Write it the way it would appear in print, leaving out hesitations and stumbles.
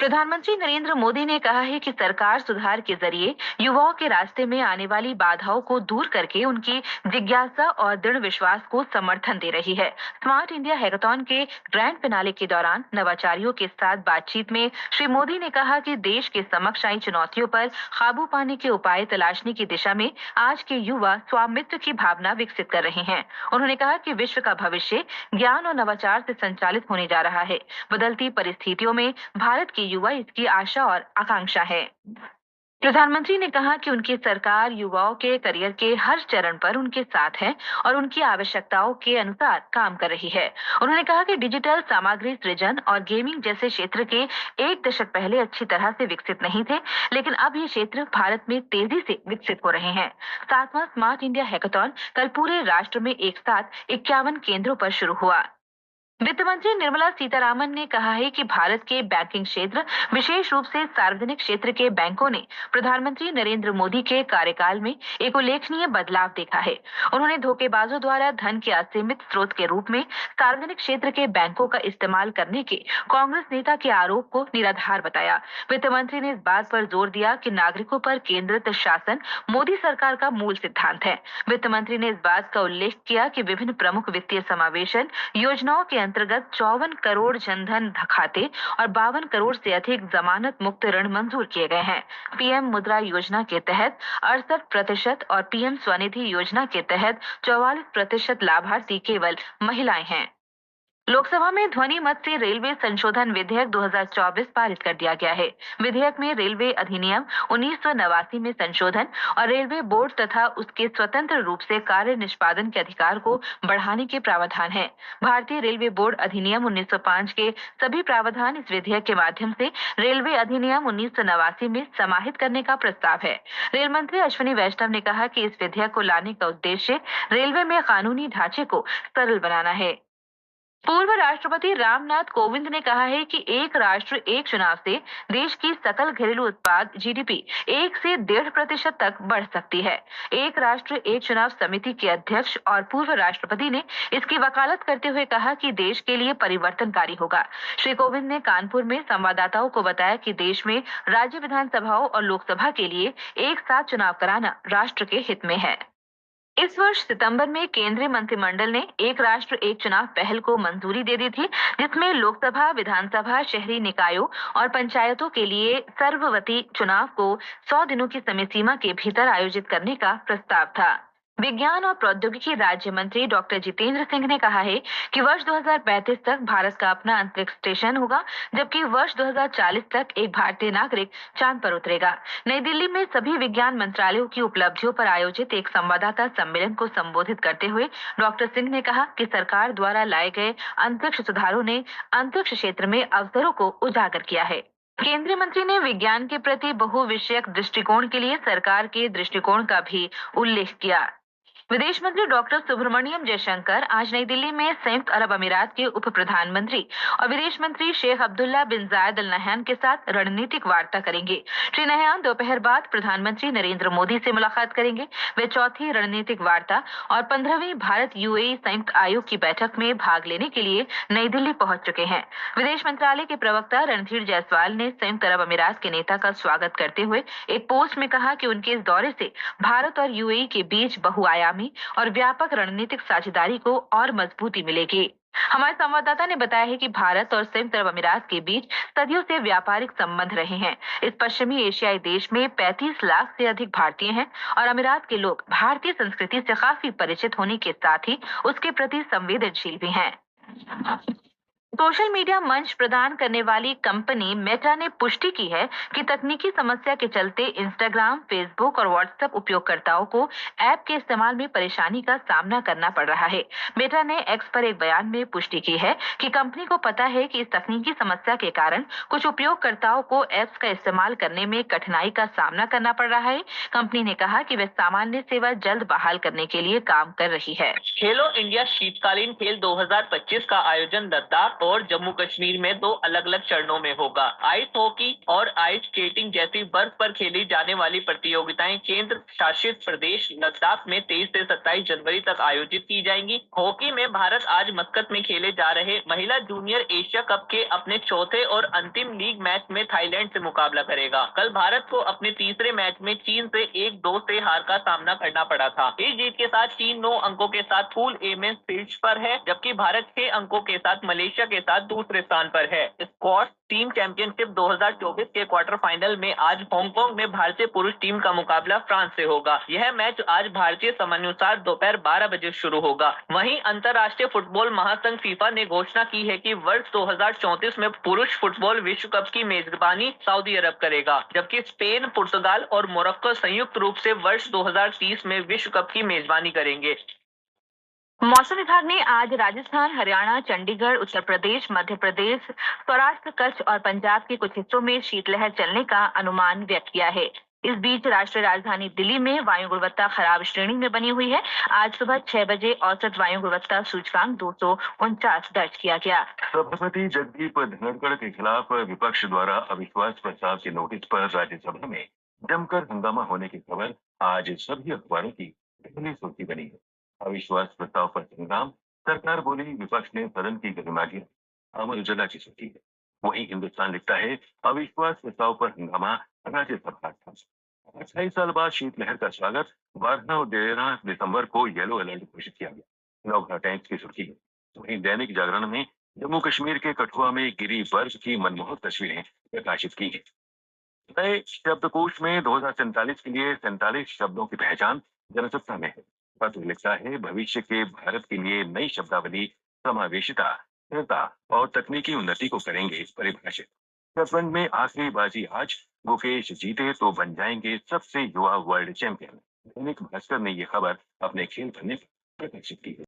प्रधानमंत्री नरेंद्र मोदी ने कहा है कि सरकार सुधार के जरिए युवाओं के रास्ते में आने वाली बाधाओं को दूर करके उनकी जिज्ञासा और दृढ़ विश्वास को समर्थन दे रही है। स्मार्ट इंडिया हैकाथॉन के ग्रैंड फिनाले के दौरान नवाचारियों के साथ बातचीत में श्री मोदी ने कहा कि देश के समक्ष आई चुनौतियों पर काबू पाने के उपाय तलाशने की दिशा में आज के युवा स्वामित्व की भावना विकसित कर रहे हैं। उन्होंने कहा कि विश्व का भविष्य ज्ञान और नवाचार से संचालित होने जा रहा है। बदलती परिस्थितियों में भारत के युवा इसकी आशा और आकांक्षा है। प्रधानमंत्री ने कहा कि उनकी सरकार युवाओं के करियर के हर चरण पर उनके साथ है और उनकी आवश्यकताओं के अनुसार काम कर रही है। उन्होंने कहा कि डिजिटल सामग्री सृजन और गेमिंग जैसे क्षेत्र के एक दशक पहले अच्छी तरह से विकसित नहीं थे, लेकिन अब ये क्षेत्र भारत में तेजी से विकसित हो रहे हैं। 7वां स्मार्ट इंडिया हैकाथॉन कल पूरे राष्ट्र में एक साथ 51 केंद्रों पर शुरू हुआ। वित्त मंत्री निर्मला सीतारामन ने कहा है कि भारत के बैंकिंग क्षेत्र, विशेष रूप से सार्वजनिक क्षेत्र के बैंकों ने प्रधानमंत्री नरेंद्र मोदी के कार्यकाल में एक उल्लेखनीय बदलाव देखा है। उन्होंने धोखेबाजों द्वारा धन के असीमित स्रोत के रूप में सार्वजनिक क्षेत्र के बैंकों का इस्तेमाल करने के कांग्रेस नेता के आरोप को निराधार बताया। वित्त मंत्री ने इस बात पर जोर दिया कि नागरिकों पर केंद्रित शासन मोदी सरकार का मूल सिद्धांत है। वित्त मंत्री ने इस बात का उल्लेख किया कि विभिन्न प्रमुख वित्तीय समावेशन योजनाओं के अंतर्गत 54 करोड़ जनधन खाते और 52 करोड़ से अधिक जमानत मुक्त ऋण मंजूर किए गए हैं। पीएम मुद्रा योजना के तहत 68% और पीएम स्वनिधि योजना के तहत 44% लाभार्थी केवल महिलाएं हैं। लोकसभा में ध्वनि मत से रेलवे संशोधन विधेयक 2024 पारित कर दिया गया है। विधेयक में रेलवे अधिनियम 1989 में संशोधन और रेलवे बोर्ड तथा उसके स्वतंत्र रूप से कार्य निष्पादन के अधिकार को बढ़ाने के प्रावधान है। भारतीय रेलवे बोर्ड अधिनियम 1905 के सभी प्रावधान इस विधेयक के माध्यम से रेलवे अधिनियम 1989 में समाहित करने का प्रस्ताव है। रेल मंत्री अश्विनी वैष्णव ने कहा कि इस विधेयक को लाने का उद्देश्य रेलवे में कानूनी ढांचे को सरल बनाना है। पूर्व राष्ट्रपति रामनाथ कोविंद ने कहा है कि एक राष्ट्र एक चुनाव से देश की सकल घरेलू उत्पाद जीडीपी 1 से 1.5% तक बढ़ सकती है। एक राष्ट्र एक चुनाव समिति के अध्यक्ष और पूर्व राष्ट्रपति ने इसकी वकालत करते हुए कहा कि देश के लिए परिवर्तनकारी होगा। श्री कोविंद ने कानपुर में संवाददाताओं को बताया कि देश में राज्य विधानसभाओं और लोकसभा के लिए एक साथ चुनाव कराना राष्ट्र के हित में है। इस वर्ष सितंबर में केंद्रीय मंत्रिमंडल ने एक राष्ट्र एक चुनाव पहल को मंजूरी दे दी थी, जिसमें लोकसभा, विधानसभा, शहरी निकायों और पंचायतों के लिए सर्ववती चुनाव को 100 दिनों की समय सीमा के भीतर आयोजित करने का प्रस्ताव था। विज्ञान और प्रौद्योगिकी राज्य मंत्री डॉक्टर जितेंद्र सिंह ने कहा है कि वर्ष 2035 तक भारत का अपना अंतरिक्ष स्टेशन होगा, जबकि वर्ष 2040 तक एक भारतीय नागरिक चांद पर उतरेगा। नई दिल्ली में सभी विज्ञान मंत्रालयों की उपलब्धियों पर आयोजित एक संवाददाता सम्मेलन को संबोधित करते हुए डॉक्टर सिंह ने कहा कि सरकार द्वारा लाए गए अंतरिक्ष सुधारों ने अंतरिक्ष क्षेत्र में अवसरों को उजागर किया है। केंद्रीय मंत्री ने विज्ञान के प्रति बहुविषयक दृष्टिकोण के लिए सरकार के दृष्टिकोण का भी उल्लेख किया। विदेश मंत्री डॉक्टर सुब्रमण्यम जयशंकर आज नई दिल्ली में संयुक्त अरब अमीरात के उप प्रधानमंत्री और विदेश मंत्री शेख अब्दुल्ला बिन जायद अल नहयान के साथ रणनीतिक वार्ता करेंगे। श्री नहयान दोपहर बाद प्रधानमंत्री नरेंद्र मोदी से मुलाकात करेंगे। वे चौथी रणनीतिक वार्ता और 15वीं भारत यूएई संयुक्त आयोग की बैठक में भाग लेने के लिए नई दिल्ली पहुंच चुके हैं। विदेश मंत्रालय के प्रवक्ता रणधीर जायसवाल ने संयुक्त अरब अमीरात के नेता का स्वागत करते हुए एक पोस्ट में कहा कि उनके इस दौरे से भारत और यूएई के बीच बहुआयामी और व्यापक रणनीतिक साझेदारी को और मजबूती मिलेगी। हमारे संवाददाता ने बताया है कि भारत और संयुक्त अरब अमीरात के बीच सदियों से व्यापारिक संबंध रहे हैं। इस पश्चिमी एशियाई देश में 35 लाख से अधिक भारतीय हैं और अमीरात के लोग भारतीय संस्कृति से काफी परिचित होने के साथ ही उसके प्रति संवेदनशील भी हैं। सोशल मीडिया मंच प्रदान करने वाली कंपनी मेटा ने पुष्टि की है कि तकनीकी समस्या के चलते इंस्टाग्राम, फेसबुक और व्हाट्सएप उपयोगकर्ताओं को ऐप के इस्तेमाल में परेशानी का सामना करना पड़ रहा है। मेटा ने एक्स पर एक बयान में पुष्टि की है कि कंपनी को पता है कि इस तकनीकी समस्या के कारण कुछ उपयोगकर्ताओं को ऐप्स का इस्तेमाल करने में कठिनाई का सामना करना पड़ रहा है। कंपनी ने कहा कि वह सामान्य सेवा जल्द बहाल करने के लिए काम कर रही है। खेलो इंडिया शीतकालीन खेल 2025 का आयोजन लद्दाख और जम्मू कश्मीर में 2 अलग-अलग चरणों में होगा। आइस हॉकी और आइस स्केटिंग जैसी बर्फ पर खेली जाने वाली प्रतियोगिताएं केंद्र शासित प्रदेश लद्दाख में 23 से 27 जनवरी तक आयोजित की जाएंगी। हॉकी में भारत आज मस्कत में खेले जा रहे महिला जूनियर एशिया कप के अपने चौथे और अंतिम लीग मैच में थाईलैंड से मुकाबला करेगा। कल भारत को अपने तीसरे मैच में चीन से 1-2 से हार का सामना करना पड़ा था। इस जीत के साथ चीन 9 अंकों के साथ पूल ए में शीर्ष पर है, जबकि भारत 6 अंकों के साथ मलेशिया के साथ दूसरे स्थान पर है। स्क्वॉश टीम चैंपियनशिप 2024 के क्वार्टर फाइनल में आज हांगकांग में भारतीय पुरुष टीम का मुकाबला फ्रांस से होगा। यह मैच आज भारतीय समयानुसार दोपहर 12 बजे शुरू होगा। वहीं अंतर्राष्ट्रीय फुटबॉल महासंघ फीफा ने घोषणा की है कि वर्ष 2034 में पुरुष फुटबॉल विश्व कप की मेजबानी सऊदी अरब करेगा, जबकि स्पेन, पुर्तगाल और मोरक्को संयुक्त रूप से वर्ष 2030 में विश्व कप की मेजबानी करेंगे। मौसम विभाग ने आज राजस्थान, हरियाणा, चंडीगढ़, उत्तर प्रदेश, मध्य प्रदेश, सौराष्ट्र, कच्छ और पंजाब के कुछ हिस्सों में शीतलहर चलने का अनुमान व्यक्त किया है। इस बीच राष्ट्रीय राजधानी दिल्ली में वायु गुणवत्ता खराब श्रेणी में बनी हुई है। आज सुबह 6 बजे औसत वायु गुणवत्ता सूचकांक 249 दर्ज किया गया। सभापति जगदीप धनखड़ के खिलाफ विपक्ष द्वारा अविश्वास प्रस्ताव के नोटिस पर राज्यसभा में जमकर हंगामा होने की खबर आज सभी अखबारों की पहली सुर्खी बनी है। अविश्वास प्रस्ताव पर संग्राम, सरकार बोली, विपक्ष ने सदन की गरिमा गिराई, अमर उजाला की सुर्खी है। वहीं हिंदुस्तान लिखता है, अविश्वास प्रस्ताव पर हंगामा, राज्यसभा ठप। 28 साल बाद शीतलहर का स्वागत, 12 और 13 दिसंबर को येलो अलर्ट घोषित किया गया। नौखा टाइम्स की सुर्खी है। वहीं दैनिक जागरण में जम्मू कश्मीर के कठुआ में गिरी बर्फ की मनमोहक तस्वीरें प्रकाशित की हैं। नए शब्दकोश में 2047 के लिए 47 शब्दों की पहचान जनसत्ता में है। पत्र लिखता है, भविष्य के भारत के लिए नई शब्दावली समावेशिता, स्थिरता और तकनीकी उन्नति को करेंगे परिभाषित। शतरंज में आखिरी बाजी आज, गुकेश जीते तो बन जाएंगे सबसे युवा वर्ल्ड चैंपियन। दैनिक भास्कर ने यह खबर अपने खेल पन्ने पर प्रकाशित की है।